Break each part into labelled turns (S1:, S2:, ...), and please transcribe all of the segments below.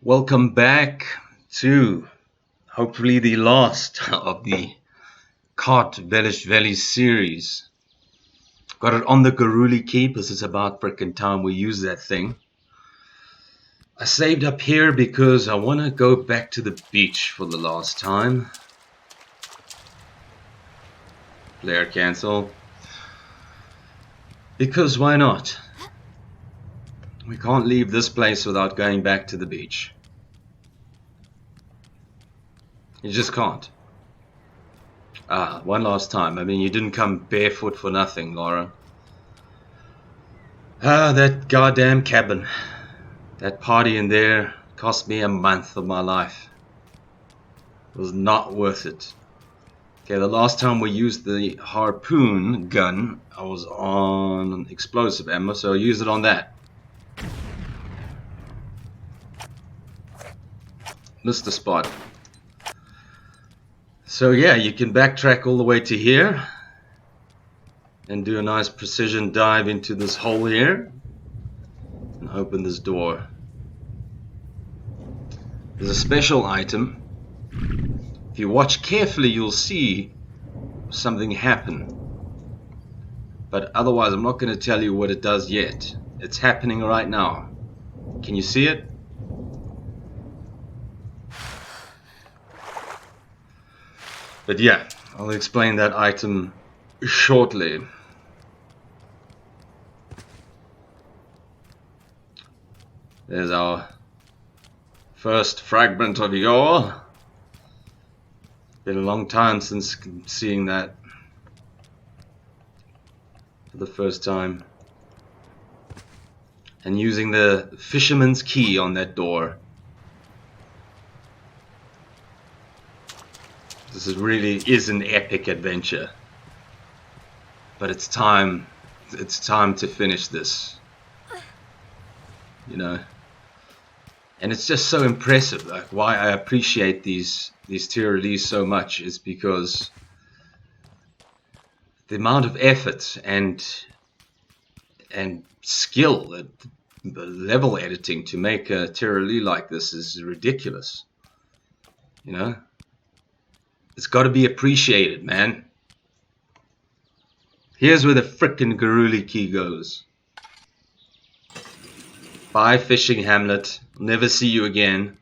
S1: Welcome back to hopefully the last of the Kartvelishvili series. Got it on the Kartvelishvili key because it's about frickin' time we use that thing. I saved up here because I want to go back to the beach for the last time. Player cancel. Because why not? We can't leave this place without going back to the beach. You just can't. One last time. I mean, you didn't come barefoot for nothing, Laura. That goddamn cabin. That party in there cost me a month of my life. It was not worth it. Okay, the last time we used the harpoon gun, I was on explosive ammo, so I used it on that. Missed the spot. So yeah, you can backtrack all the way to here and do a nice precision dive into this hole here and open this door. There's a special item. If you watch carefully, you'll see something happen. But otherwise, I'm not going to tell you what it does yet. It's happening right now. Can you see it? But yeah, I'll explain that item shortly. There's our first fragment of yore. Been a long time since seeing that for the first time. And using the fisherman's key on that door. This really is an epic adventure. But it's time to finish this. You know. And it's just so impressive. Like, why I appreciate these TRLEs so much is because the amount of effort and skill, the level editing to make a TRLE like this is ridiculous. You know, it's got to be appreciated, man. Here's where the frickin' Kartvelishvili key goes. Bye, fishing hamlet. Never see you again.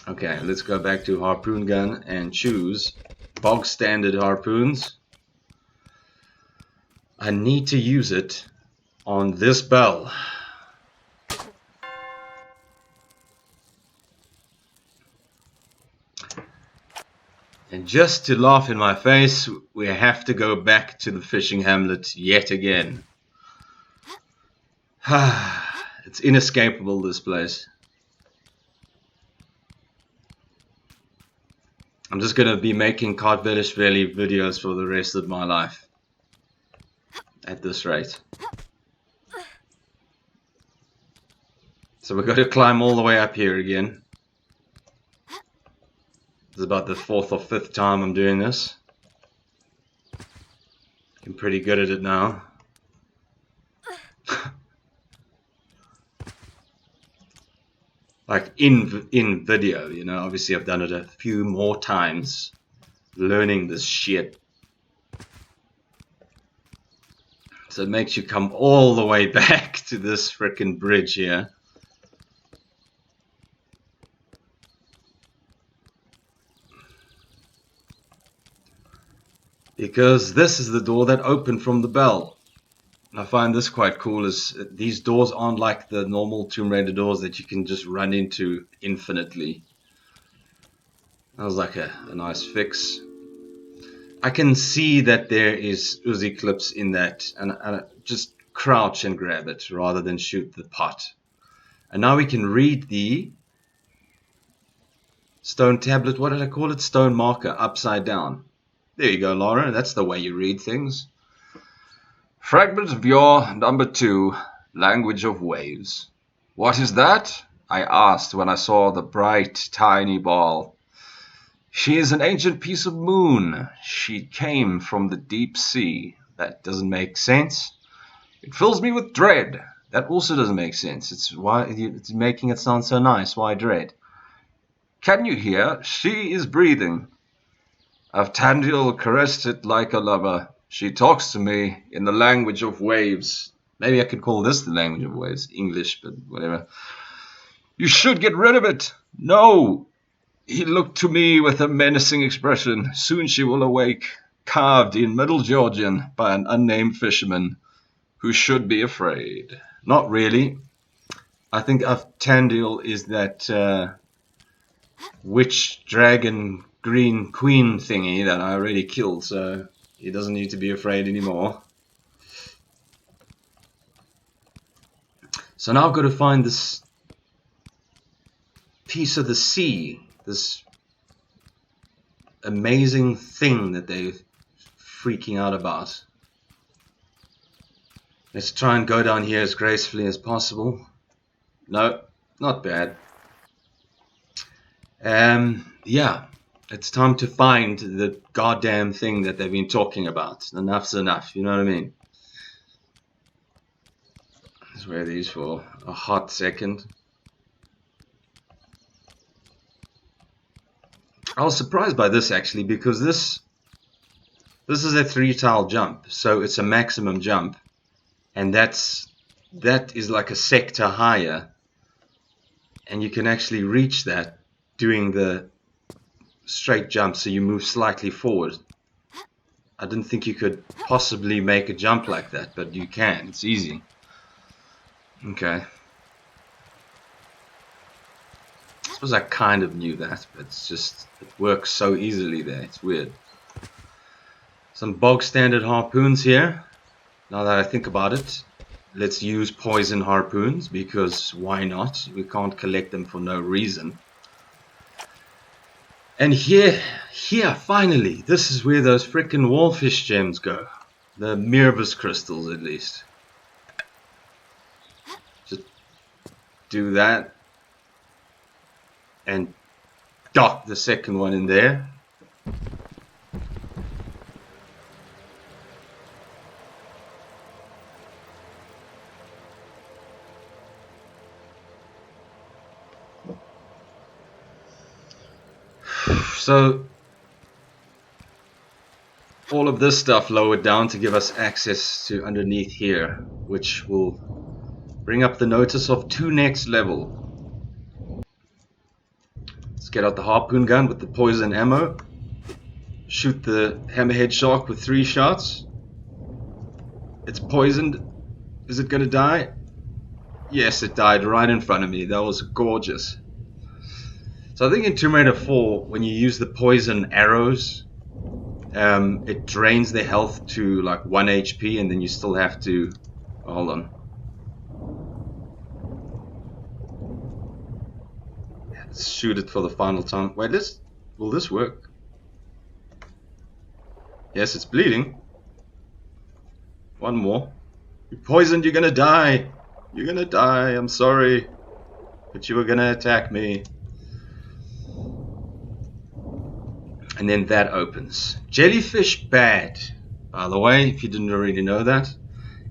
S1: Okay, let's go back to harpoon gun and choose bog standard harpoons. I need to use it on this bell. And just to laugh in my face, we have to go back to the fishing hamlet yet again. It's inescapable, this place. I'm just going to be making Kartvelishvili videos for the rest of my life. At this rate. So we've got to climb all the way up here again. It's about the 4th or 5th time I'm doing this. I'm pretty good at it now. Like in video, you know, obviously I've done it a few more times, learning this shit. So it makes you come all the way back to this frickin' bridge here. Because this is the door that opened from the bell. And I find this quite cool, is these doors aren't like the normal Tomb Raider doors that you can just run into infinitely. That was like a nice fix. I can see that there is Uzi clips in that, and I just crouch and grab it rather than shoot the pot. And now we can read the stone tablet, what did I call it? Stone marker, upside down. There you go, Laura, that's the way you read things. Fragment of yore number 2, language of waves. What is that? I asked when I saw the bright, tiny ball. She is an ancient piece of moon. She came from the deep sea. That doesn't make sense. It fills me with dread. That also doesn't make sense. It's making it sound so nice. Why dread? Can you hear? She is breathing. I've Tandiel caressed it like a lover. She talks to me in the language of waves. Maybe I could call this the language of waves. English, but whatever. You should get rid of it. No. He looked to me with a menacing expression. Soon she will awake, carved in Middle Georgian by an unnamed fisherman who should be afraid. Not really. I think Tandiel is that witch dragon green queen thingy that I already killed, so he doesn't need to be afraid anymore. So now I've got to find this piece of the sea, this amazing thing that they're freaking out about. Let's try and go down here as gracefully as possible. No, not bad. Yeah, it's time to find the goddamn thing that they've been talking about. Enough's enough, you know what I mean? Let's wear these for a hot second. I was surprised by this actually, because this is a 3-tile jump, so it's a maximum jump, and that is like a sector higher, and you can actually reach that doing the straight jump, so you move slightly forward. I didn't think you could possibly make a jump like that, but you can. It's easy. Okay. I suppose I kind of knew that, but it's just, it works so easily there. It's weird. Some bog standard harpoons here. Now that I think about it, let's use poison harpoons, because why not? We can't collect them for no reason. And here, finally, this is where those frickin' wallfish gems go. The Mirvis crystals, at least. Just do that. And dock the second one in there. So all of this stuff lowered down to give us access to underneath here, which will bring up the notice of 2 next level. Let's get out the harpoon gun with the poison ammo. Shoot the hammerhead shark with 3 shots. It's poisoned. Is it gonna die? Yes, it died right in front of me. That was gorgeous. So I think in Tomb Raider 4, when you use the poison arrows, it drains their health to like 1 HP, and then you still have to... Hold on. Let's shoot it for the final time. Wait, will this work? Yes, it's bleeding. One more. You're poisoned, you're gonna die. You're gonna die, I'm sorry. But you were gonna attack me. And then that opens. Jellyfish bad, by the way, if you didn't already know that.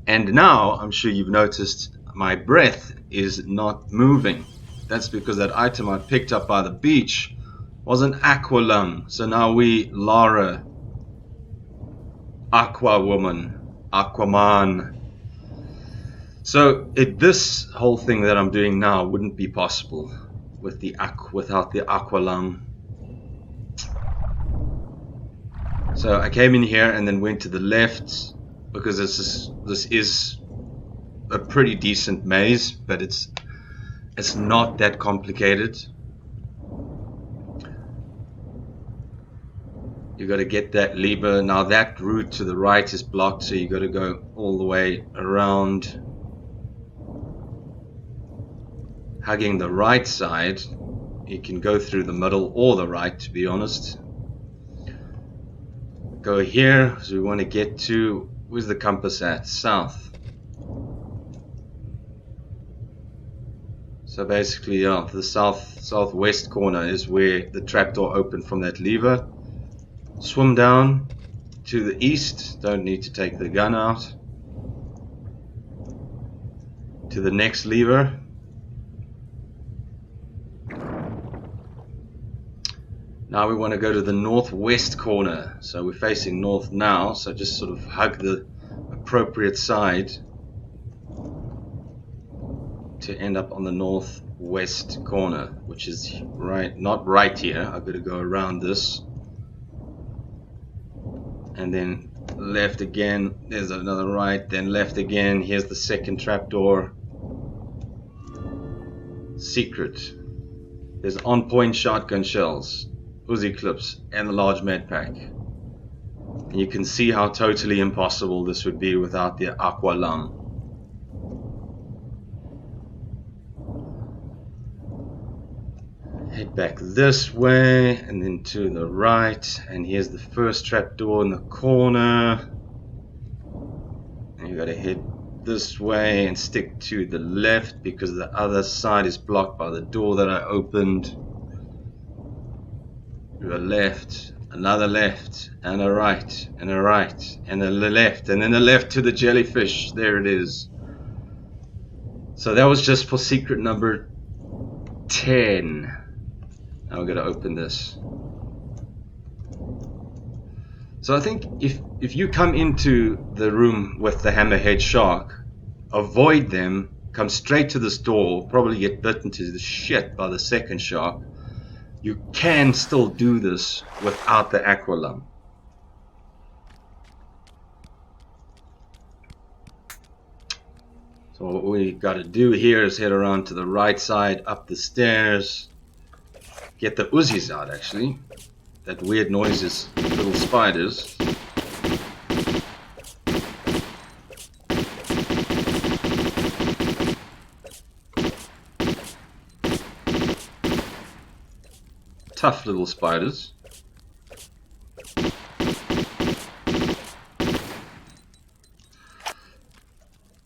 S1: And now, I'm sure you've noticed, my breath is not moving. That's because that item I picked up by the beach was an aqua lung. So now we, Lara, Aqua Woman, Aquaman. So this whole thing that I'm doing now wouldn't be possible with without the aqua lung. So I came in here and then went to the left, because this is a pretty decent maze, but it's not that complicated. You got to get that lever. Now that route to the right is blocked, so you got to go all the way around, hugging the right side. You can go through the middle or the right, to be honest. Go here, so we want to get to, where's the compass at? South. So basically, yeah, the southwest corner is where the trapdoor opened from that lever. Swim down to the east, don't need to take the gun out. to the next lever. Now we want to go to the northwest corner. So we're facing north now, so just sort of hug the appropriate side to end up on the northwest corner, which is right, not right here. I've got to go around this. And then left again, there's another right, then left again. Here's the second trapdoor. Secret. There's on-point shotgun shells, Uzi clips, and the large med pack. And you can see how totally impossible this would be without the aqua lung. Head back this way and then to the right, and here's the first trapdoor in the corner. And you gotta head this way and stick to the left because the other side is blocked by the door that I opened. To a left, another left, and a right, and a right, and a left, and then a left to the jellyfish. There it is. So that was just for secret number 10. Now we're going to open this. So I think if you come into the room with the hammerhead shark, avoid them, come straight to this door, probably get bitten to the shit by the second shark. You can still do this without the aqua lung. So what we got to do here is head around to the right side, up the stairs. Get the Uzis out, actually. That weird noise is little spiders. Tough little spiders.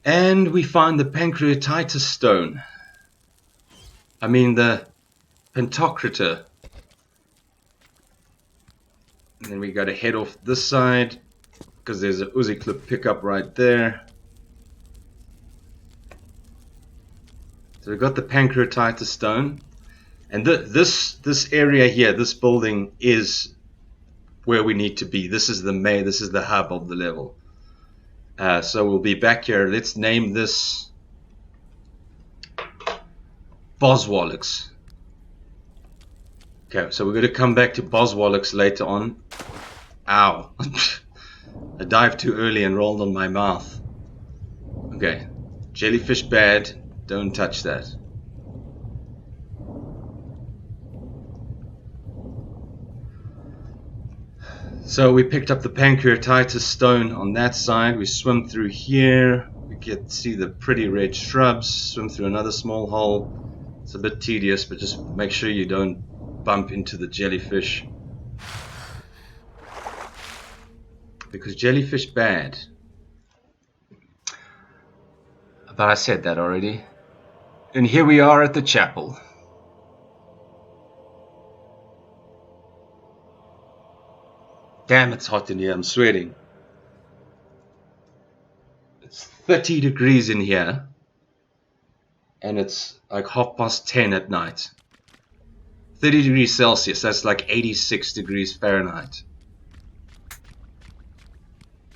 S1: And we find the pancreatitis stone. I mean the Pentocrator. And then we got to head off this side because there's a Uzi clip pickup right there. So we've got the pancreatitis stone, and this area here, this building is where we need to be. This is the hub of the level. So we'll be back here. Let's name this Boswallix. Okay, so we're going to come back to Boswallix later on. Ow. I dived too early and rolled on my mouth. Okay. Jellyfish bad. Don't touch that. So we picked up the pancreatitis stone on that side. We swim through here. We get to see the pretty red shrubs. Swim through another small hole. It's a bit tedious, but just make sure you don't bump into the jellyfish, because jellyfish bad. But I said that already. And here we are at the chapel. Damn, it's hot in here. I'm sweating. It's 30 degrees in here, and it's like 10:30 at night. 30 degrees Celsius, that's like 86 degrees Fahrenheit.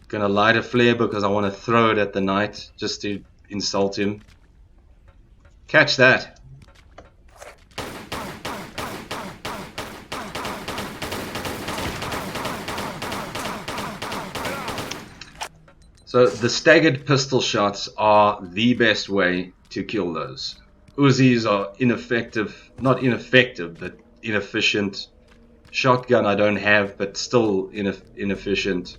S1: Gonna light a flare because I want to throw it at the knight just to insult him. Catch that. So the staggered pistol shots are the best way to kill those. Uzis are ineffective, not ineffective, but inefficient. Shotgun I don't have, but still inefficient.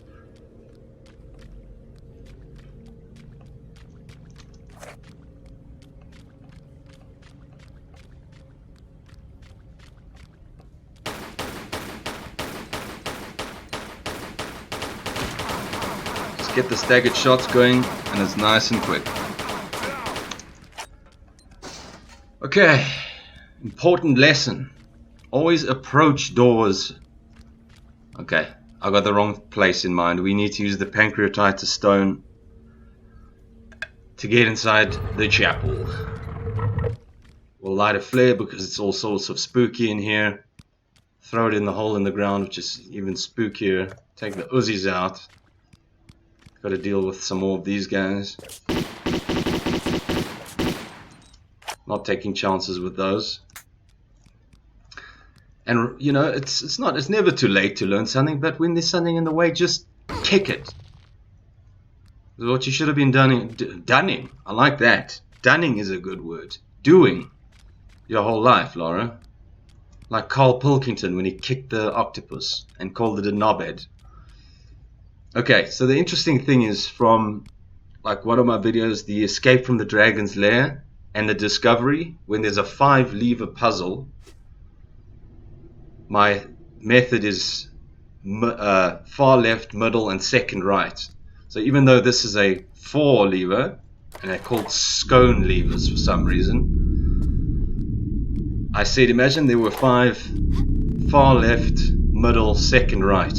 S1: Just get the staggered shots going, and it's nice and quick. Okay, important lesson. Always approach doors. Okay, I got the wrong place in mind. We need to use the pancreatitis stone to get inside the chapel. We'll light a flare because it's all sorts of spooky in here. Throw it in the hole in the ground, which is even spookier. Take the Uzis out. Got to deal with some more of these guys. Not taking chances with those. And you know, it's never too late to learn something, but when there's something in the way, just kick it. That's what you should have been dunning. I like that. Dunning is a good word. Doing your whole life, Laura. Like Carl Pilkington when he kicked the octopus and called it a knobhead. Okay, so the interesting thing is from like one of my videos, the Escape from the Dragon's Lair and the Discovery, when there's a 5-lever puzzle, my method is far left, middle, and second right. So even though this is a 4-lever, and they're called scone levers for some reason, I said imagine there were 5 far left, middle, second, right.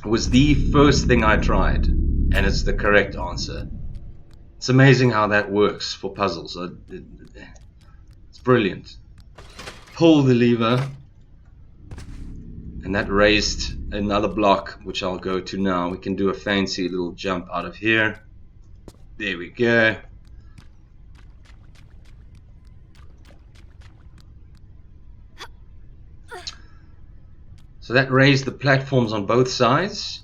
S1: It was the first thing I tried, and it's the correct answer. It's amazing how that works for puzzles. It's brilliant. Pull the lever, and that raised another block, which I'll go to now. We can do a fancy little jump out of here. There we go. So that raised the platforms on both sides.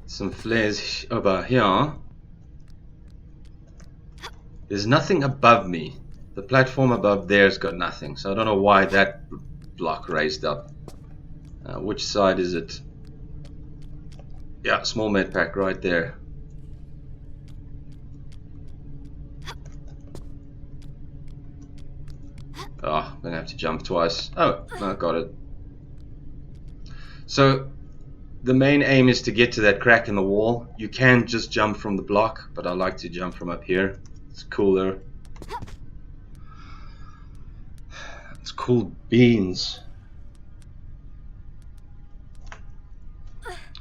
S1: Some flares over here. There's nothing above me. The platform above there's got nothing, so I don't know why that block raised up. Which side is it? Yeah, small med pack right there. Oh, I'm gonna have to jump twice. Oh, I got it. So the main aim is to get to that crack in the wall. You can just jump from the block, but I like to jump from up here. It's cooler. It's cool beans.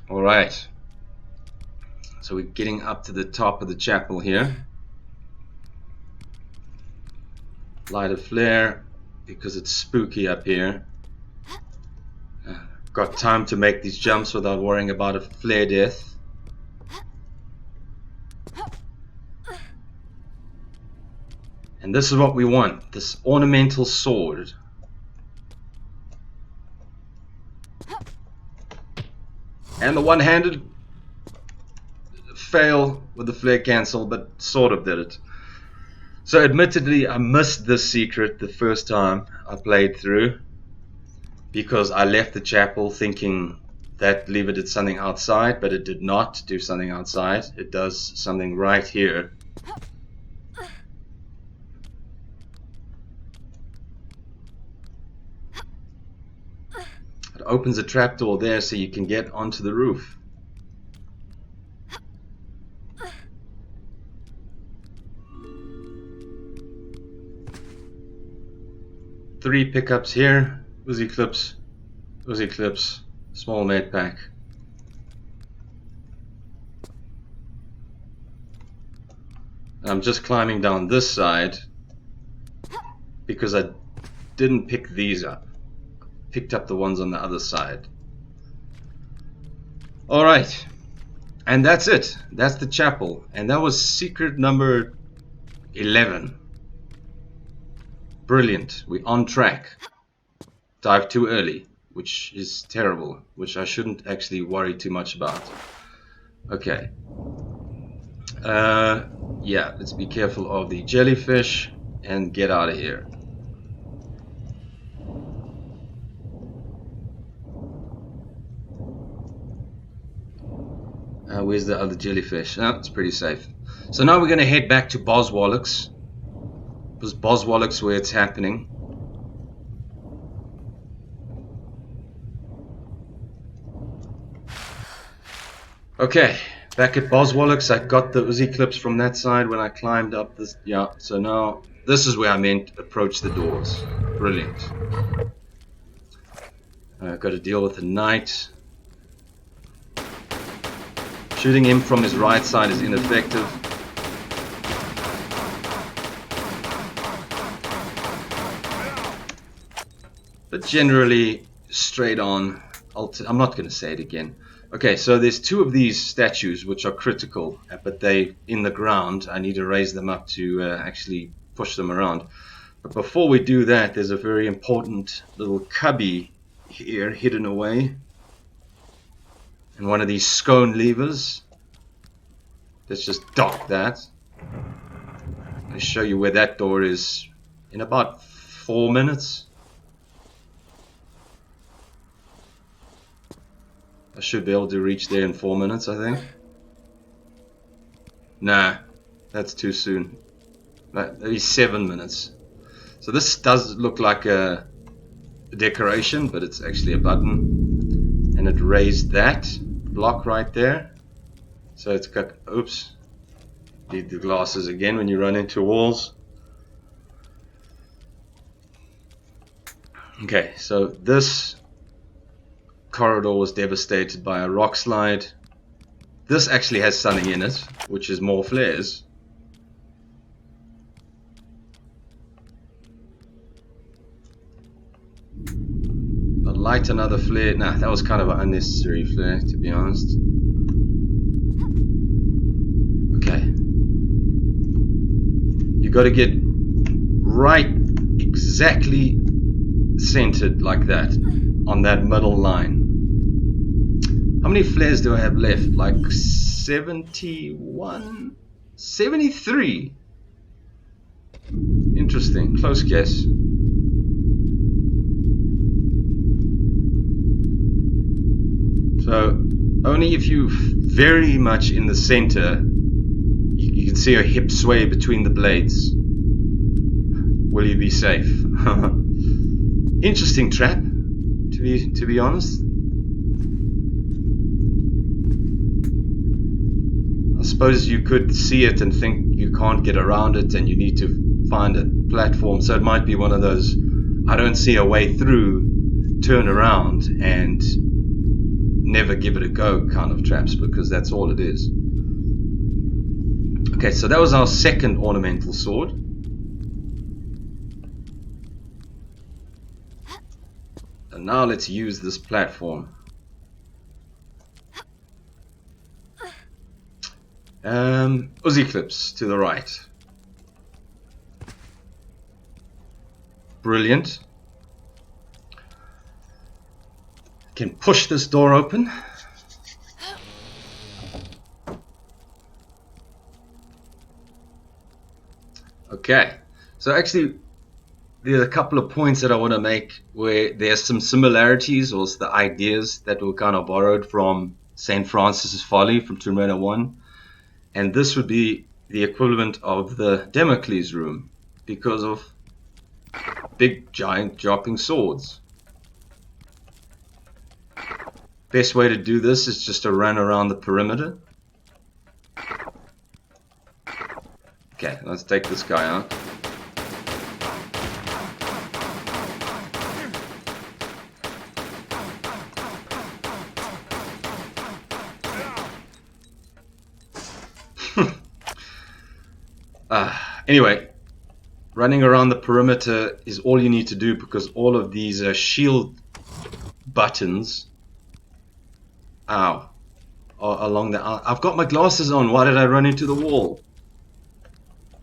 S1: Alright. So we're getting up to the top of the chapel here. Light a flare because it's spooky up here. Got time to make these jumps without worrying about a flare death. And this is what we want, this ornamental sword. And the one-handed fail with the flare cancel, but sort of did it. So admittedly, I missed this secret the first time I played through, because I left the chapel thinking that lever did something outside, but it did not do something outside. It does something right here. It opens a trapdoor there so you can get onto the roof. Three pickups here. Uzi clips, small med pack. And I'm just climbing down this side because I didn't pick these up. Picked up the ones on the other side. Alright, and that's it. That's the chapel, and that was secret number 11. Brilliant, we're on track. Dive too early, which is terrible, which I shouldn't actually worry too much about. Okay. Yeah, let's be careful of the jellyfish and get out of here. Where's the other jellyfish? Oh, it's pretty safe. So now we're going to head back to Boswalloch's. Because Boswalloch's where it's happening. Okay, back at Boswalloch's, I got the Uzi clips from that side when I climbed up this. Yeah, so now this is where I meant approach the doors. Brilliant. I've got to deal with the knight. Shooting him from his right side is ineffective. But generally, straight on. I'm not going to say it again. Okay, so there's two of these statues which are critical, but they in the ground. I need to raise them up to actually push them around. But before we do that, there's a very important little cubby here hidden away. And one of these scone levers. Let's just dock that. I'll show you where that door is in about 4 minutes. I should be able to reach there in 4 minutes, I think. Nah, that's too soon. Maybe 7 minutes. So this does look like a decoration, but it's actually a button. And it raised that block right there. So it's got, oops, need the glasses again when you run into walls. Okay, so this corridor was devastated by a rock slide. This actually has something in it, which is more flares. But light another flare. Nah, that was kind of an unnecessary flare, to be honest. Okay. You got to get right exactly centered like that on that middle line. How many flares do I have left? Like 71? 73? Interesting. Close guess. So, only if you very much in the center, you can see your hip sway between the blades, will you be safe. Interesting trap, to be honest. I suppose you could see it and think you can't get around it and you need to find a platform. So it might be one of those, I don't see a way through, turn around and never give it a go kind of traps, because that's all it is. Okay, so that was our second ornamental sword. And now let's use this platform. Uzi clips to the right. Brilliant. Can push this door open. Okay, so actually there's a couple of points that I want to make where there's some similarities, or the ideas that were kind of borrowed from St. Francis's Folly from Tomb Raider 1. And this would be the equivalent of the Damocles room because of big giant dropping swords. Best way to do this is just to run around the perimeter. Okay, let's take this guy out. Anyway, running around the perimeter is all you need to do, because all of these shield buttons, are along the. I've got my glasses on. Why did I run into the wall?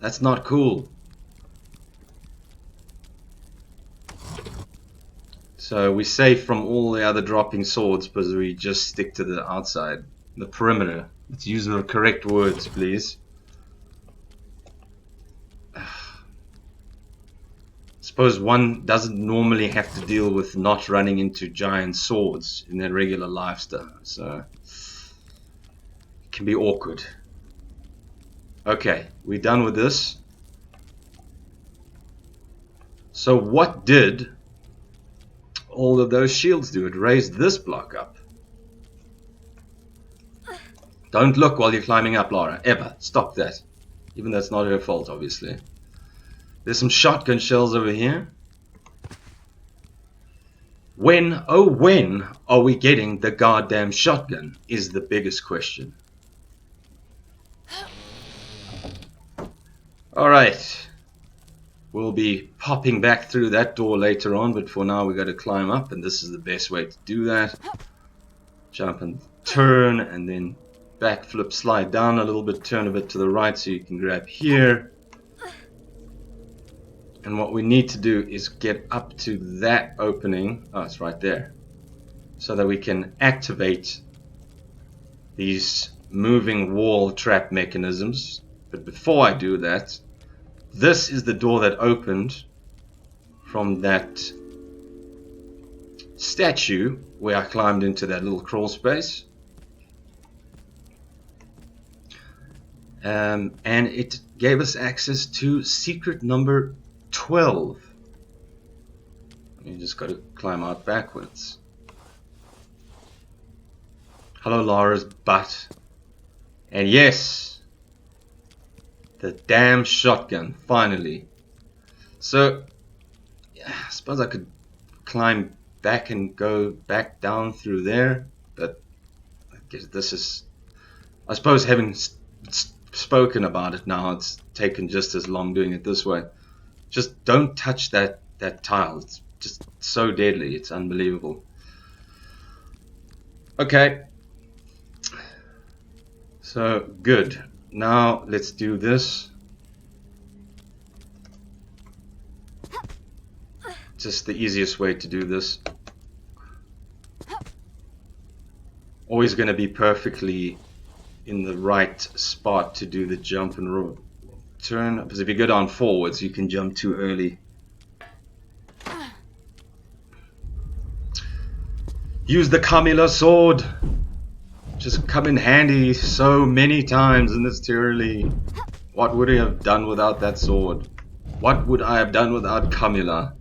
S1: That's not cool. So we're safe from all the other dropping swords because we just stick to the outside, the perimeter. Let's use the correct words, please. Suppose one doesn't normally have to deal with not running into giant swords in their regular lifestyle, so it can be awkward. Okay, we're done with this. So what did all of those shields do? It raised this block up. Don't look while you're climbing up, Lara. Ever. Stop that. Even though it's not her fault, obviously. There's some shotgun shells over here. When, oh when, are we getting the goddamn shotgun is the biggest question. Alright. We'll be popping back through that door later on, but for now we got to climb up, and this is the best way to do that. Jump and turn, and then backflip, slide down a little bit, turn a bit to the right so you can grab here. And what we need to do is get up to that opening. Oh, it's right there. So that we can activate these moving wall trap mechanisms. But before I do that, this is the door that opened from that statue where I climbed into that little crawl space. And it gave us access to secret number 12. You just got to climb out backwards. Hello, Lara's butt. And yes, the damn shotgun, finally. So, yeah, I suppose I could climb back and go back down through there, but I guess this is, I suppose having spoken about it now, it's taken just as long doing it this way. Just don't touch that tile. It's just so deadly. It's unbelievable. Okay. So, good. Now, let's do this. Just the easiest way to do this. Always going to be perfectly in the right spot to do the jump and turn. Because if you go down forwards, you can jump too early. Use the Kamila sword. Just come in handy so many times in this TRLE. What would I have done without that sword? What would I have done without Kamila?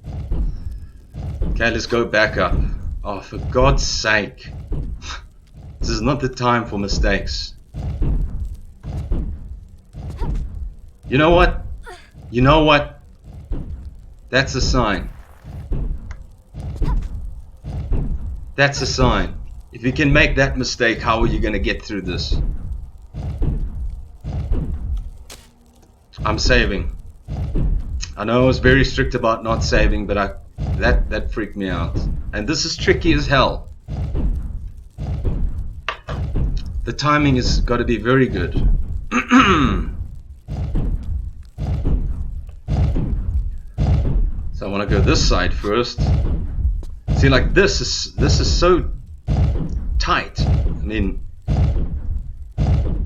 S1: Okay, let's go back up. Oh, for God's sake. This is not the time for mistakes. You know what? You know what? That's a sign. That's a sign. If you can make that mistake, how are you going to get through this? I'm saving. I know I was very strict about not saving, but that freaked me out. And this is tricky as hell. The timing has got to be very good. So I want to go this side first. See, like this is so tight. I mean,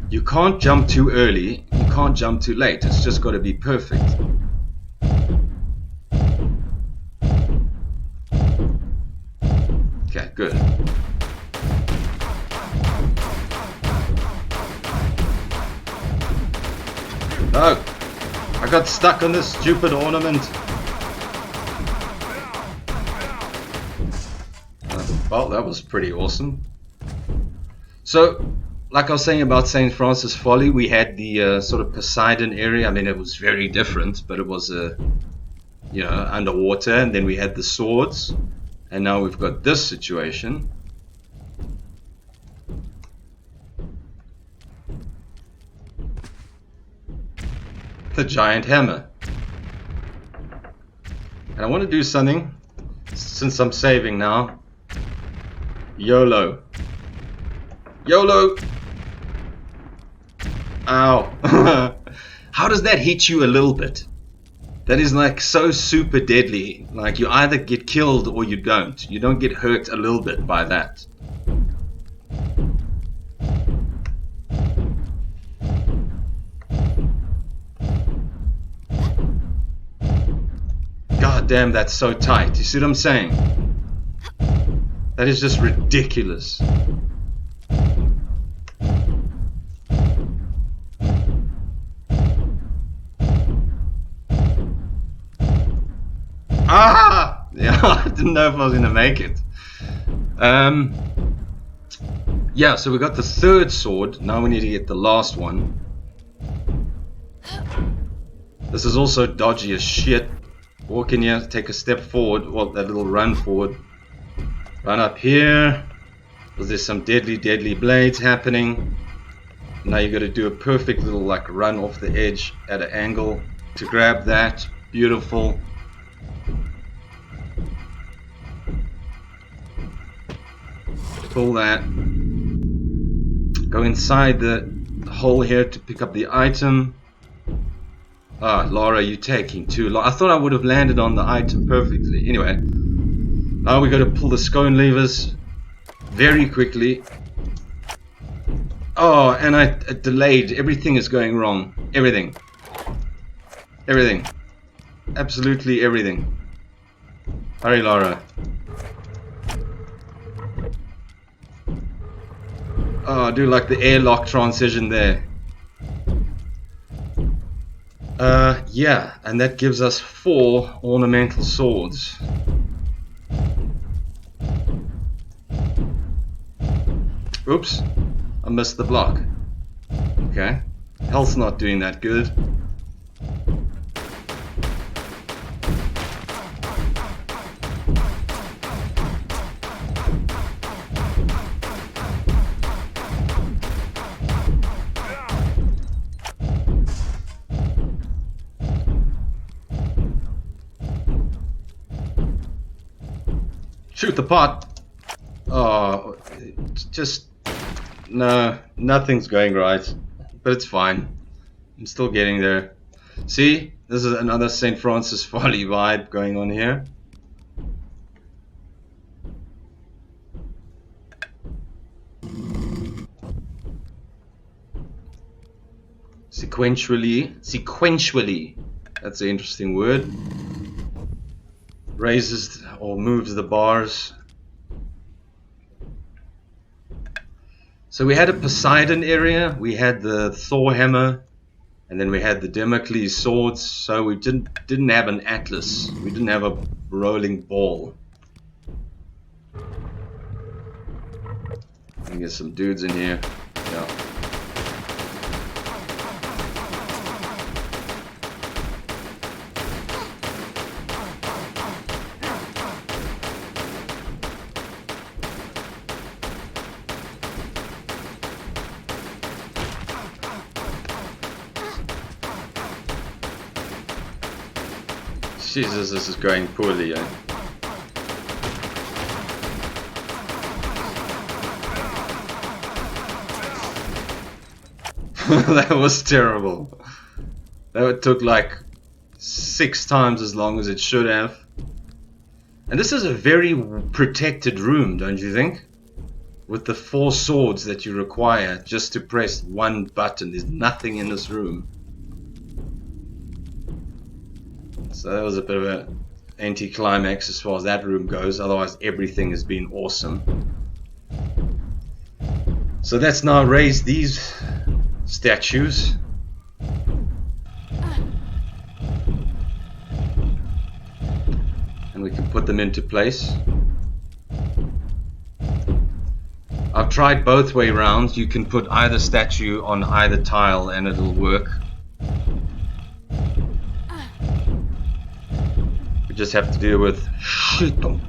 S1: you can't jump too early, you can't jump too late. It's just got to be perfect. Okay, good. No, I got stuck on this stupid ornament. Well, that was pretty awesome. So, like I was saying about St. Francis Folly, we had the sort of Poseidon area. I mean, it was very different, but it was you know, underwater, and then we had the swords, and now we've got this situation. The giant hammer. And I want to do something, since I'm saving now. YOLO. YOLO! Ow. How does that hit you a little bit? That is like so super deadly. Like you either get killed or you don't. You don't get hurt a little bit by that. God damn, that's so tight. You see what I'm saying? That is just ridiculous. Ah! Yeah, I didn't know if I was going to make it. Yeah, so we got the third sword. Now we need to get the last one. This is also dodgy as shit. Walk in here, take a step forward. Well, that little run forward. Run up here, because there's some deadly blades happening. Now you got to do a perfect little like run off the edge at an angle. to grab that. Beautiful. Pull that. Go inside the hole here to pick up the item. Ah, Laura, you're taking too long. I thought I would have landed on the item perfectly. Anyway, now we got to pull the scone levers very quickly. Oh, and I delayed. Everything is going wrong. Everything. Everything. Absolutely everything. Hurry, Laura. Oh, I do like the airlock transition there. Yeah, and that gives us 4 ornamental swords. Oops, I missed the block. Okay, health's not doing that good. Shoot the pot. Oh, just no, nothing's going right, but it's fine. I'm still getting there. See, this is another St. Francis Folly vibe going on here. Sequentially, that's an interesting word. Raises or moves the bars. So we had a Poseidon area, we had the Thor hammer, and then we had the Damocles swords. So we didn't have an atlas. We didn't have a rolling ball. Let me get some dudes in here. Yeah. Jesus, this is going poorly, eh? That was terrible. That took like 6 times as long as it should have. And this is a very protected room, don't you think? With the 4 swords that you require just to press one button. There's nothing in this room. So that was a bit of an anti-climax as far as that room goes. Otherwise, everything has been awesome. So let's now raise these statues. And we can put them into place. I've tried both way round. You can put either statue on either tile and it'll work. Just have to deal with shitum.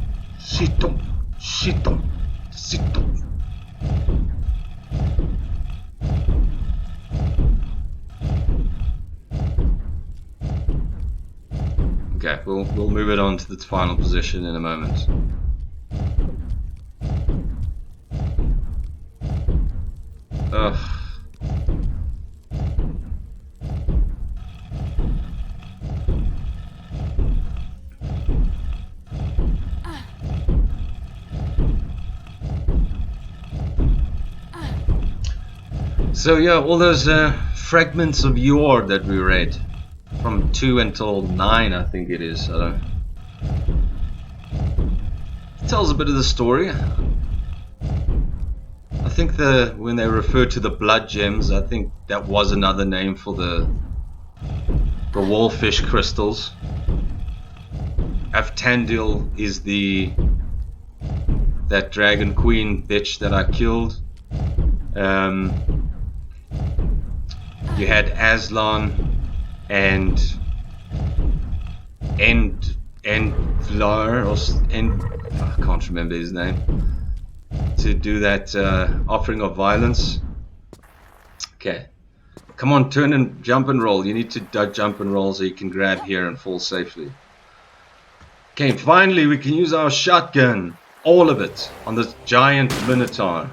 S1: Okay, we'll move it on to the final position in a moment. Ugh. So yeah, all those fragments of yore that we read, from 2 until 9, I think it is. It tells a bit of the story. I think when they refer to the blood gems, I think that was another name for the wallfish crystals. Aftandil is that dragon queen bitch that I killed. You had Aslan and Vlar, I can't remember his name, to do that offering of violence. Okay, Come on, turn and jump and roll. You need to jump and roll so you can grab here and fall safely. Okay, finally we can use our shotgun. All of it on this giant minotaur.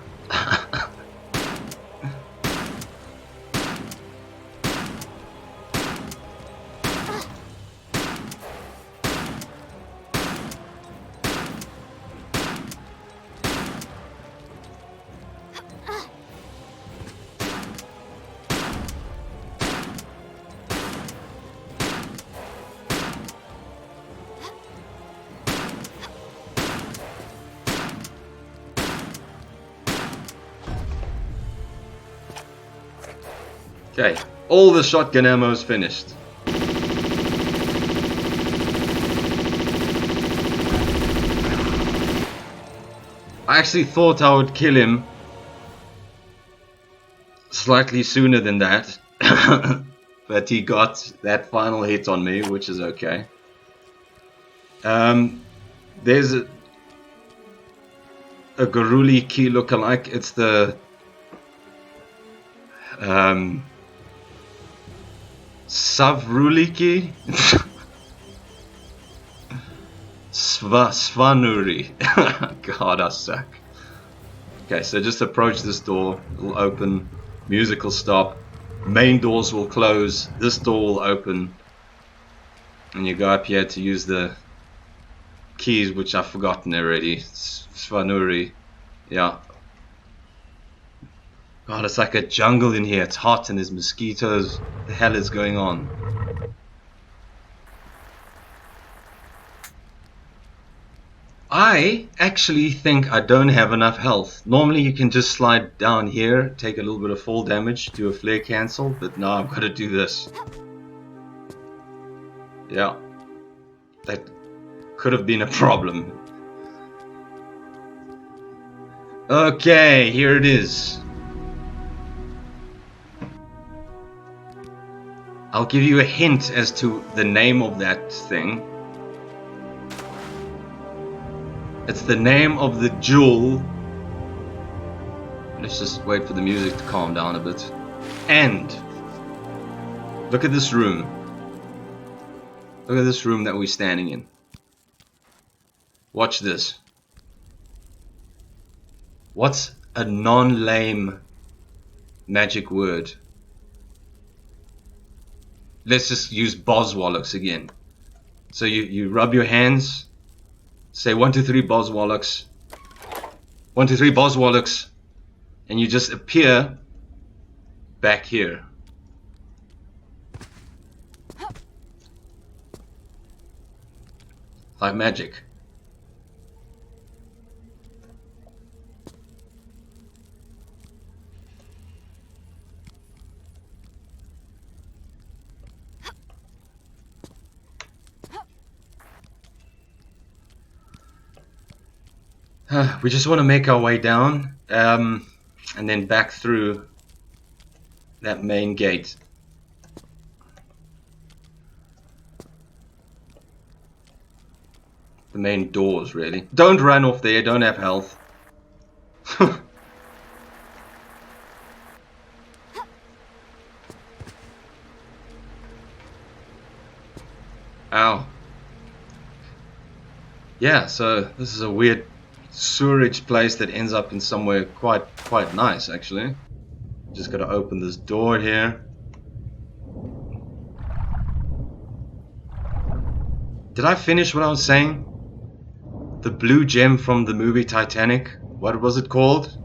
S1: Okay, all the shotgun ammo is finished. I actually thought I would kill him slightly sooner than that, but he got that final hit on me, which is okay. There's a Garuli key lookalike. It's the Savruliki Svanuri. God, I suck. Okay, so just approach this door. It'll open. Music will stop. Main doors will close. This door will open. And you go up here to use the keys, which I've forgotten already. Svanuri. Yeah. God, it's like a jungle in here. It's hot and there's mosquitoes. What the hell is going on? I actually think I don't have enough health. Normally you can just slide down here, take a little bit of fall damage, do a flare cancel, but now I've got to do this. Yeah. That could have been a problem. Okay, here it is. I'll give you a hint as to the name of that thing. It's the name of the jewel. Let's just wait for the music to calm down a bit. And look at this room. Look at this room that we're standing in. Watch this. What's a non-lame magic word? Let's just use Boswallocks again. So you rub your hands, say 1, 2, 3 Boswallocks, 1, 2, 3 Boswallocks, and you just appear back here. Like magic. We just want to make our way down and then back through that main gate. The main doors, really. Don't run off there, don't have health. Ow. Yeah, so this is a weird sewerage place that ends up in somewhere quite nice, actually. Just gotta open this door here. Did I finish what I was saying? The blue gem from the movie Titanic. What was it called?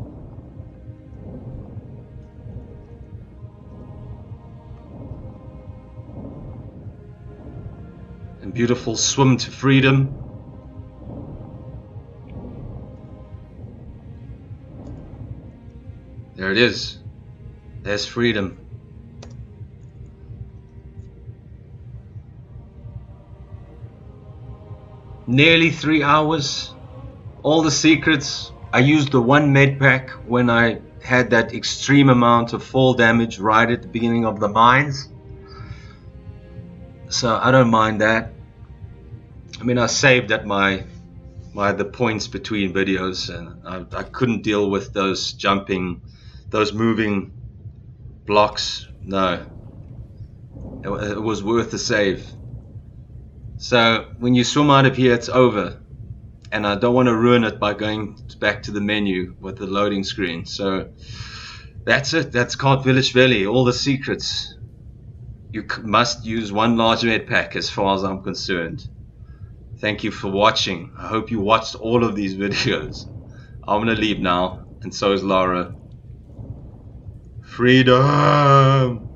S1: And beautiful swim to freedom. There it is. There's freedom. Nearly 3 hours. All the secrets. I used the 1 med pack when I had that extreme amount of fall damage right at the beginning of the mines. So I don't mind that. I mean, I saved at the points between videos, and I couldn't deal with those moving blocks No, it was worth the save. So when you swim out of here, it's over. And I don't want to ruin it by going back to the menu with the loading screen. So that's it. That's Kartvelishvili. All the secrets. You must use one large med pack as far as I'm concerned. Thank you for watching. I hope you watched all of these videos. I'm going to leave now, and so is Laura. Freedom!